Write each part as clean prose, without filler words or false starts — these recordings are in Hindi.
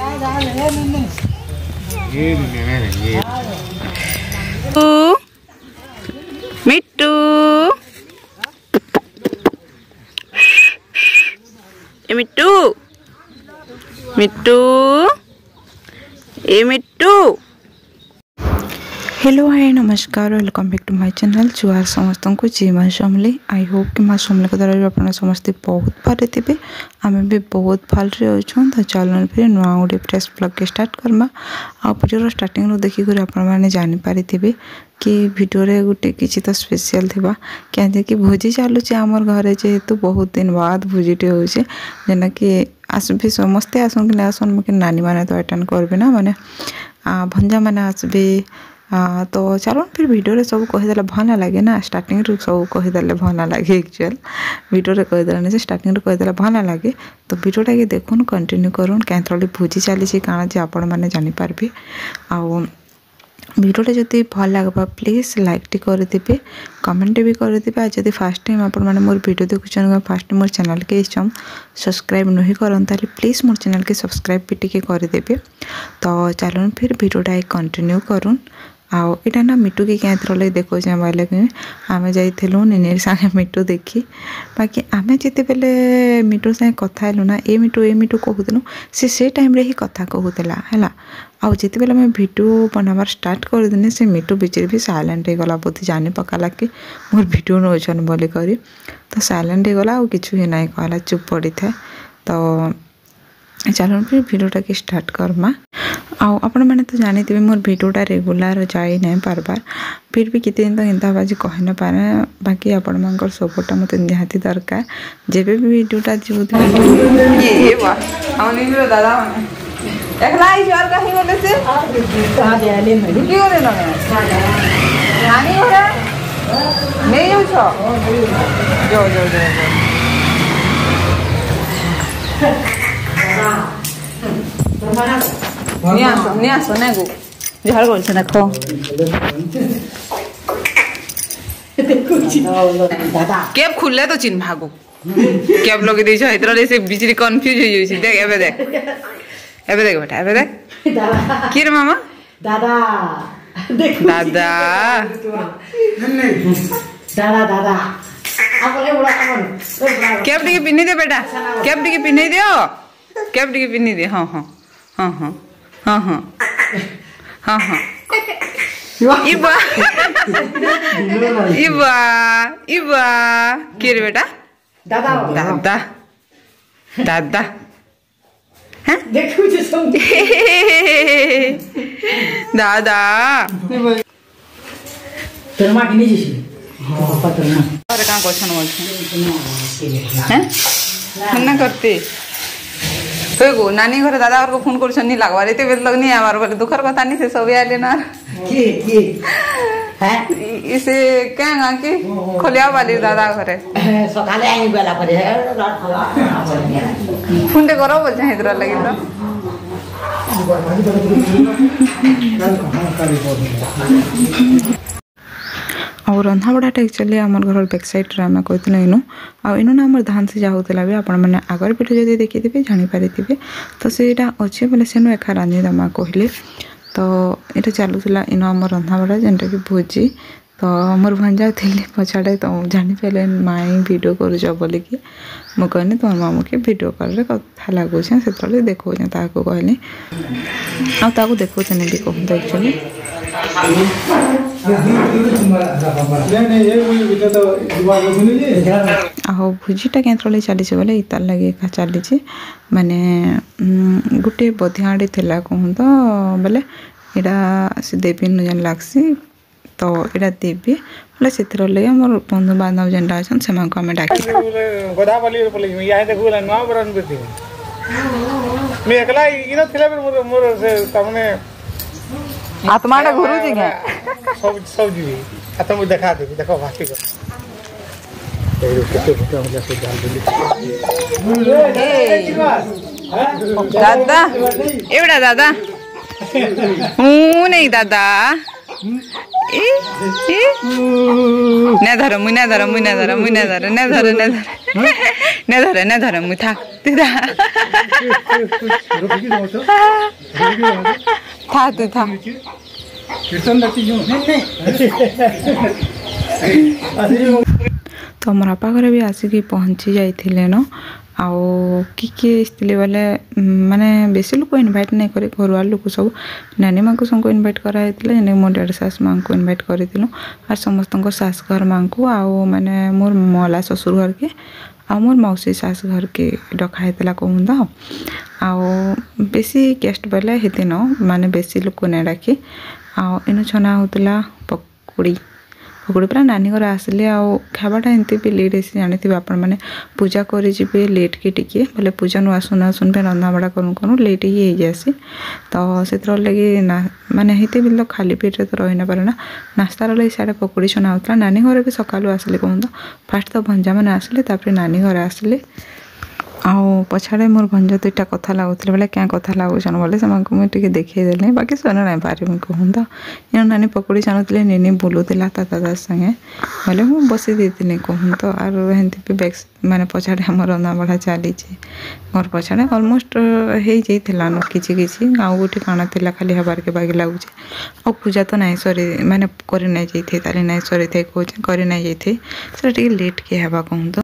मिट्टू मिट्टू मिट्टू ए मिट्टू। हेलो हाय नमस्कार welcome back to my channel जुआर समस्त को जी माँ समली। आई होप कि माँ समली को द्वारा आप समस्ते बहुत भले थे आम भी बहुत भलरे अच्छुँ। तो चलन फिर नुआ गोटे फ्रेश ब्लॉग के स्टार्ट करमा। आ वीडियो स्टार्टिंग देखिक आपने जानीपारे कि वीडियो रे गोटे किसी तो स्पेशल थिबा क्या कि भोजी चलुचे आमर घरे जेहेतु बहुत दिन बाद भोजीटे होचे जेना कि आसबे समस्ते आसन कि आसन कि नानी मैंने तो अटेंड करबे ना माने भंजा मैंने आसबे। तो चलो फिर वीडियो रे सब कहीदे भल ना लगे ना स्टार्टिंग रू सब कहीदे भल ना लगे एक्चुअल वीडियो रे कहीदे से स्टार्टिंग रू कहीदे भल ना लगे। तो वीडियोटा कि देखुन कंटिन्यू करूँ क्या भोजी चली काଣା जे आपण मैंने जानीपारे। आ वीडियोटा जदि भल लगवा प्लीज लाइक टी करदे कमेंट भी करदे। आज जब फास्ट टाइम आप मोर वीडियो देखुन फास्ट टाइम मोर चैनल के सब्सक्राइब नहीं करता प्लीज मोर चैनल के सब्सक्राइब भी टी करदे। तो चलो फिर वीडियोटा कंटिन्यू करूँ। आउ इटा ना मिट्टू की क्या लगे देखो बोले कि आम जाइलु निनेर सागे मिट्टू देखी बाकी आम जिते बेले मिट्टू सागे कथा ना ए मिट्टू कहूलु से टाइम रे ही कथा कहूला है। आउ जिते बेले मैं वीडियो बनाबार स्टार्ट करदेनी से मिट्टू बीचे भी साइलेंट हो गला बोधे जानी पकाला कि मोर वीडियो नौन बोली करी। तो साइलेंट हो गला किछु ही ना कहला चुप पड़ी था। तो चलो फिर वीडियोटा के स्टार्ट करमा। आउ आपण मैंने तो जानी थे मोर वीडियोटा रेगुलर जाई नहीं पारबार फिर भी कितने दिन तो इंता बाजी कही न पारे बाकी आपण मानकर सपोर्ट मत निहाती दरकार जब भी वीडियोटा जो ये वाह हमनी रो दादा एकला आई जोर कहीं बोले से कहां दे आले नहीं की बोले ना नानी घरे नहीं जाऊ छो जो जो जो निया सोने को जहर बोल से देखो केब खुले तो चिन्ह भागो केब लगे दे छ इतरा से बिजली कंफ्यूज हो जाई देख एबे देख बेटा एबे देख की रे मामा दादा देख दादा दादा दादा आपले बड़ा अपन केब टिके पिन्नी दे बेटा केब टिके पिन्नी दियो केब टिके पिन्नी दे हां हां हां हां हाँ हाँ हाँ हाँ इबा इबा इबा क्या रे बेटा दादा दादा दादा हैं देखो जो सुन दादा तेरे माँ की नहीं जिसे हाँ पता नहीं अरे कहाँ क्वेश्चन बोलते हैं ना करते तो गो नानी घर दादा को फोन कर नहीं लगवा रही बेल लग नहीं आवार बोले दुखर कथा नहीं से सब आले ना की है इसे क्या कि खोलिया वाली दादा घरे सकाले आई बेला पर है फोन ते करो बोल चाहे इधर लगी तो और रंधा बड़ाटा एक्चुअली आम घर बैक साइड आम कहते इनु आनु ना आम धान से जाऊला भी आपण मैंने आगर वीडियो जब देखिथे जानीपारे तो सेटा अच्छे बोले सेनु एका रांधि दमा कहले। तो ये चलूला इनु आम रंधा बड़ा जेनटा कि भोजी तो मोर भंजा थे पछाड़े तो जानीपारे माई भिड करुच बोलिकी मुझे कहनी तुम मामू के भिड कल कथा लगुच से देखो कहली आको देखो भी कहते एक्चुअली आहो भोजीटा क्या चली बोले इतार लगे एका चली माने गोटे बधियाड़ी थी कहूँ तो बोले यहाँ से देवी जन लगसी तो यहाँ देवी बोले से लगे मोर बंधु बांधव जेनटा अच्छा से आम डाक आत्माटा घुरु सब जीवी आता मुझे देखा देबी देखो भाषी को दादा एवढा दादा हूँ नहीं दादा না ধর মুই না ধর মুই না ধর মুই না ধর না ধর না ধর না ধর না ধর মুই থাক তুই থাক থাক তুই থাক कीर्तन देखती हूँ तो मोर बापा घर भी आसिक पहुँची जाइए न आउ किए बोले माने बेसी लोक इनभाइट नहीं करे घर लोक सब नानी माँ को सबको इनभाइट कराई मो डेढ़ सास माँ को इनभाइट करूँ और समस्त सास घर माँ को आउ माने मोर मला ससुर घर के आ मोर मौसी सास घर के डकाई कहूँ तो आउ बेसी गेस्ट बोले हेते न माने बेसी लोक नहीं डाके आउ इन छना होता पकुड़ी पकुड़ी पूरा नानी घर आसिले आउ खावाटा एमती भी लेट आसी जानी आपण मैंने पूजा करे लेट के टिके बोले पूजा नुआ सुना सुन पे रंधा बड़ा करूँ करूँ लेट ही जासी तो से लगे ना माने हेते भी लोग खाली पेटे तो रही ना पारे ना नास्तार लगे साढ़े पकुड़ी छना होता नानी घर भी सकालू आसिले कहूँ तो फास्ट तो भंजा मैंने आसिले नानी घर आसिले आउ पछाड़े मोर भंज दुईटा कथा लगुले बोले क्या कथा लगुन बोले से मुझे देखईदेली बाकी सुन ना पारे मुझे कहूँ तो इन नानी पकुड़ी छानुले नीनी बुलूला ता दादा संगे बोले मुझे बसी देती कहूँ तो आर एमती भी बैक माने पछाड़े आम रंधा बढ़ा चली मोर पछाड़े अलमोस्ट हो जाइला किसी किसी आउ गोटे काण था खाली हबार के बाकी लगुचे आ पूजा तो नाई सरी माने कर नहीं जाइए ताली नाई सरी थे कहे कर नहीं जाइए से लेट किए हवा कहूँ तो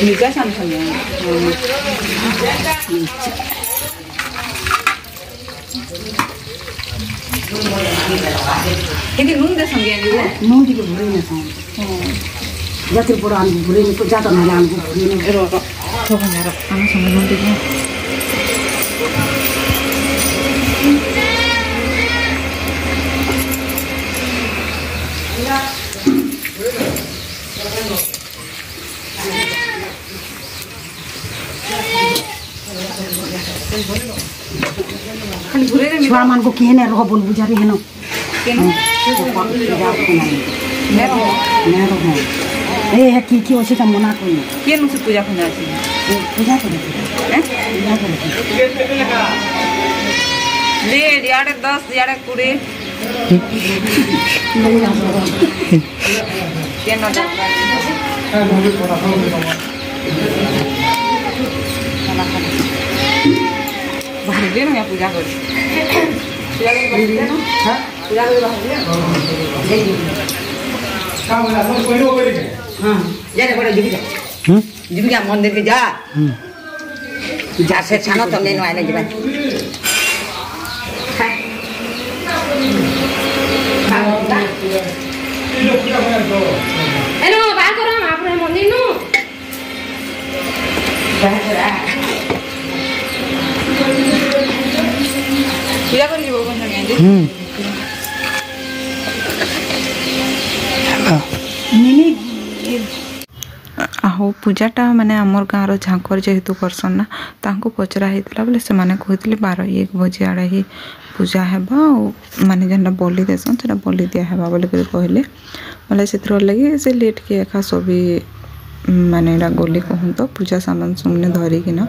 निका सामने ini nun deh sambil yang itu nun juga boleh nih sang jatuh puran boleh nih jatuh malam boleh nih erok coba nyarap kamu sama nun juga छुआ मान को किए रह बोल बुझारी है ना की अच्छे का मना कर किए नु से पूजा करना अछि पूजा कर ले याडे 10 याडे 20 के न बाहर ले ना पूजा कर पूजा कर हां पूजा कर बाहर ले काम वाला सब कोई नो करे हां जाने पड़े जीविका मंदिर के जा जा से छानो तो लेनो आले जीवन हेलो बात करो आपरे मंदिर नु पूजा कर जीवो कोन संगे आहो पूजाटा माने आमर गाँव झांकर जेहेतु करसन ना तांको पचरा होता बोले से माने कहते 12-1 बजे आड़े ही पूजा हेबा माने जेनटा बलि देसन से बलि दिया हेबा बोले कहले बोले से लगे से लेट के एका सभी माने गली कहूँ तो पूजा सामान सुमने धरिकिना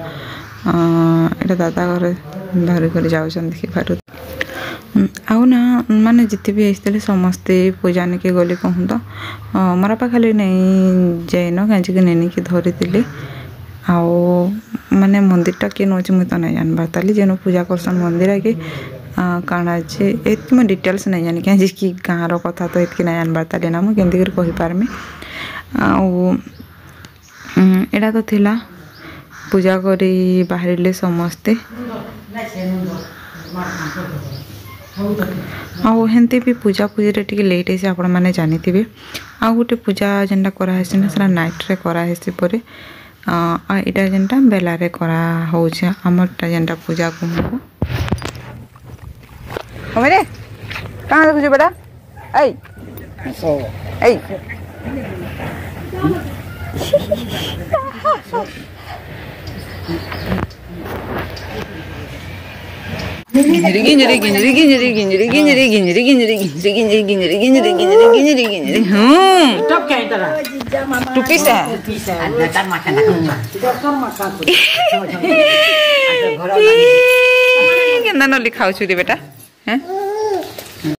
एटा दादा घर धरिक जाऊन देखिपार आउ ना माने जिते भी आसते समस्ते पूजा निके गली कहूँ तो मोर बापा खाली नहीं जाइन कहीं नहीं कि धरी आउ माने मंदिर टा किए नौचे मुझे तो नहीं जानबार ताली जेन पूजा करसन मंदिर आगे काଣା जे एतकी मैं डिटेल्स नहीं जानी कहीं कि गाँव कथा तो एतकी नहीं जानबार ताली ना मुझे केमती कर कहि पारमी आउ एटा तो थिला पूजा करी बाहरिले समस्ते आउ हेंती भी पूजा पूजी रे टिके लेट है आपण माने जानी थिबे आउ गोटे पूजा जेनटा करा हेसी ना सरा नाइट रे करा हेसी परे एटा जेनटा बेला रे करा होउछ हमरटा जेनटा पूजा कुमको हमरे कहां देखु बेटा ऐ ऐ गिंजरी गिंजरी गिंजरी गिंजरी गिंजरी गिंजरी गिंजरी गिंजरी गिंजरी गिंजरी गिंजरी गिंजरी गिंजरी गिंजरी गिंजरी टप क्या इधर टुपी से तार माथा ना केंदा न लिखाउ छु रे बेटा हैं